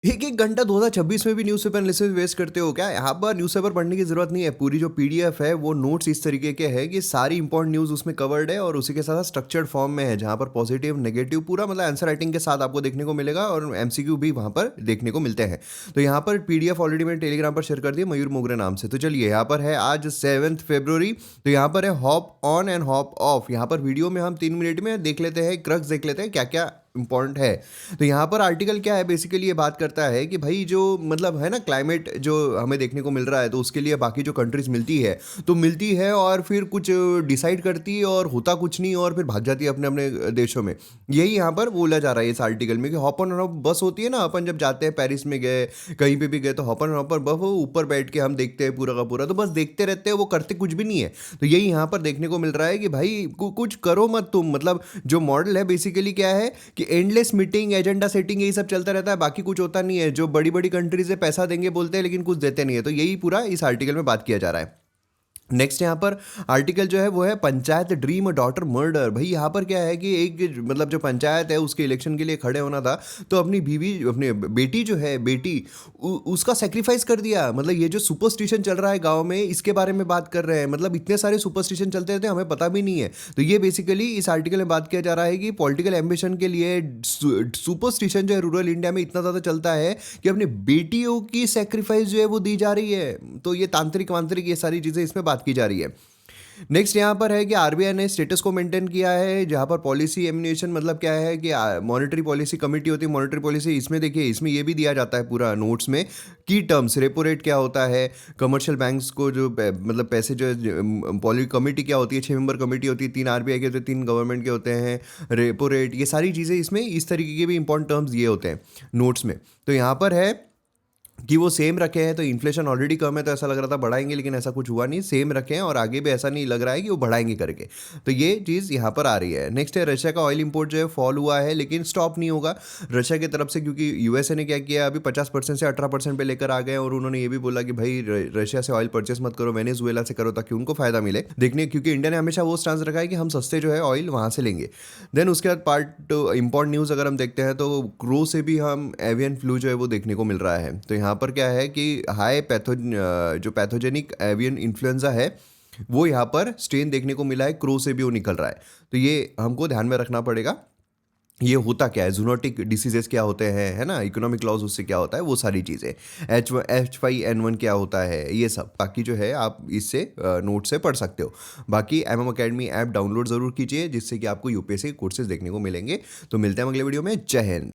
एक-एक घंटा 2026 में भी न्यूज़पेपर एनालिसिस वेस्ट करते हो क्या? यहाँ पर न्यूज़पेपर पढ़ने की ज़रूरत नहीं है। पूरी जो पीडीएफ है वो नोट्स इस तरीके के हैं कि सारी इम्पोर्टेंट न्यूज़ उसमें कवर्ड है और उसी के साथ-साथ स्ट्रक्चर्ड फॉर्म में है, जहाँ पर पॉजिटिव, नेगेटिव पूरा मतलब आंसर राइटिंग के साथ आपको देखने को मिलेगा और एमसीक्यू भी वहाँ पर देखने को मिलते हैं। तो यहाँ पर पीडीएफ ऑलरेडी मैंने टेलीग्राम पर शेयर कर दी है मयूर मोगरे नाम से। तो चलिए यहाँ पर है आज 7th फरवरी, तो यहाँ पर है hop on and hop off. यहाँ पर वीडियो में हम 3 मिनट में देख लेते हैं, क्रक्स देख लेते हैं क्या-क्या इम्पोर्टेंट है। तो यहाँ पर आर्टिकल क्या है, बेसिकली ये बात करता है कि भाई जो मतलब है ना क्लाइमेट जो हमें देखने को मिल रहा है, तो उसके लिए बाकी जो कंट्रीज मिलती है तो मिलती है और फिर कुछ डिसाइड करती है और होता कुछ नहीं और फिर भाग जाती है अपने अपने देशों में। यही यहाँ पर बोला जा रहा है इस आर्टिकल में कि हॉप ऑन हॉप बस होती है ना, अपन जब जाते हैं पेरिस में गए कहीं पे भी गए तो हॉप ऑन हॉपर बस वो ऊपर बैठ के हम देखते हैं पूरा का पूरा, तो बस देखते रहते हैं, वो करते कुछ भी नहीं है। तो यही यहाँ पर देखने को मिल रहा है कि भाई कुछ करो मत तुम, मतलब जो मॉडल है बेसिकली क्या है कि एंडलेस मीटिंग, एजेंडा सेटिंग, यही सब चलता रहता है, बाकी कुछ होता नहीं है। जो बड़ी बड़ी कंट्रीज है पैसा देंगे बोलते हैं लेकिन कुछ देते नहीं है। तो यही पूरा इस आर्टिकल में बात किया जा रहा है। नेक्स्ट यहाँ पर आर्टिकल जो है वो है पंचायत ड्रीम डॉटर मर्डर। भाई यहाँ पर क्या है कि एक मतलब जो पंचायत है उसके इलेक्शन के लिए खड़े होना था, तो अपनी बीवी, अपनी बेटी जो है बेटी उसका सेक्रीफाइस कर दिया। मतलब ये जो सुपरस्टिशन चल रहा है गांव में, इसके बारे में बात कर रहे हैं। मतलब इतने सारे सुपरस्टिशन चलते रहते हैं, हमें पता भी नहीं है। तो ये बेसिकली इस आर्टिकल में बात किया जा रहा है कि पॉलिटिकल एम्बिशन के लिए सुपरस्टिशन जो है रूरल इंडिया में इतना ज़्यादा चलता है कि अपनी बेटियों की सेक्रीफाइस जो है वो दी जा रही है। तो ये तांत्रिक वांत्रिक ये सारी चीज़ें इसमें बात की जा रही है। नेक्स्ट यहाँ पर है कि आरबीआई ने स्टेटस को मेंटेन किया है, जहाँ पर पॉलिसी एमिनेशन मतलब क्या है कि मॉनेटरी पॉलिसी कमेटी होती है, मॉनेटरी पॉलिसी। इसमें देखिए, इसमें ये भी दिया जाता है पूरा नोट्स में की टर्म्स, रेपो रेट क्या होता है, कमर्शियल बैंक्स को जो मतलब पैसे जो पॉलिसी कमेटी क्या होती है, 6 मेंबर कमेटी होती है, 3 आरबीआई के होते हैं, 3 गवर्नमेंट के होते हैं, रेपो रेट, ये सारी चीज़ें इसमें इस तरीके के भी इंपॉर्टेंट टर्म्स ये होते हैं नोट्स में। तो यहाँ पर है कि वो सेम रखे हैं, तो इन्फ्लेशन ऑलरेडी कम है तो ऐसा लग रहा था बढ़ाएंगे, लेकिन ऐसा कुछ हुआ नहीं, सेम रखे हैं और आगे भी ऐसा नहीं लग रहा है कि वो बढ़ाएंगे करके। तो ये चीज़ यहाँ पर आ रही है। नेक्स्ट है रशिया का ऑयल इंपोर्ट जो है फॉल हुआ है, लेकिन स्टॉप नहीं होगा रशिया की तरफ से, क्योंकि यूएसए ने क्या किया, अभी 50% से 18% पे लेकर आ गए और उन्होंने ये भी बोला कि भाई रशिया से ऑयल परचेस मत करो, वेनेजुएला से करो ताकि उनको फायदा मिले। देखने, क्योंकि इंडिया ने हमेशा वो स्टांस रखा है कि हम सस्ते जो है ऑयल वहाँ से लेंगे। देन उसके बाद पार्ट इंपॉर्टेंट न्यूज़ अगर हम देखते हैं तो क्रो से भी हम एवियन फ्लू जो है वो देखने को मिल रहा है। तो यहाँ पर क्या है कि हाई जो पैथोजेनिक एवियन इन्फ्लुएंजा है वो यहाँ पर स्ट्रेन देखने को मिला है, क्रो से भी वो निकल रहा है। तो ये हमको ध्यान में रखना पड़ेगा, ये होता क्या है, जूनोटिक डिसीजेस क्या होते हैं, है ना, इकोनॉमिक लॉस उससे क्या होता है, वो सारी चीज़ें, H5N1 क्या होता है, ये सब बाकी जो है आप इससे नोट से पढ़ सकते हो। बाकी MM अकेडमी ऐप डाउनलोड ज़रूर कीजिए, जिससे कि आपको यूपीएससी कोर्सेज देखने को मिलेंगे। तो मिलते हैं अगले वीडियो में। जय हिंद।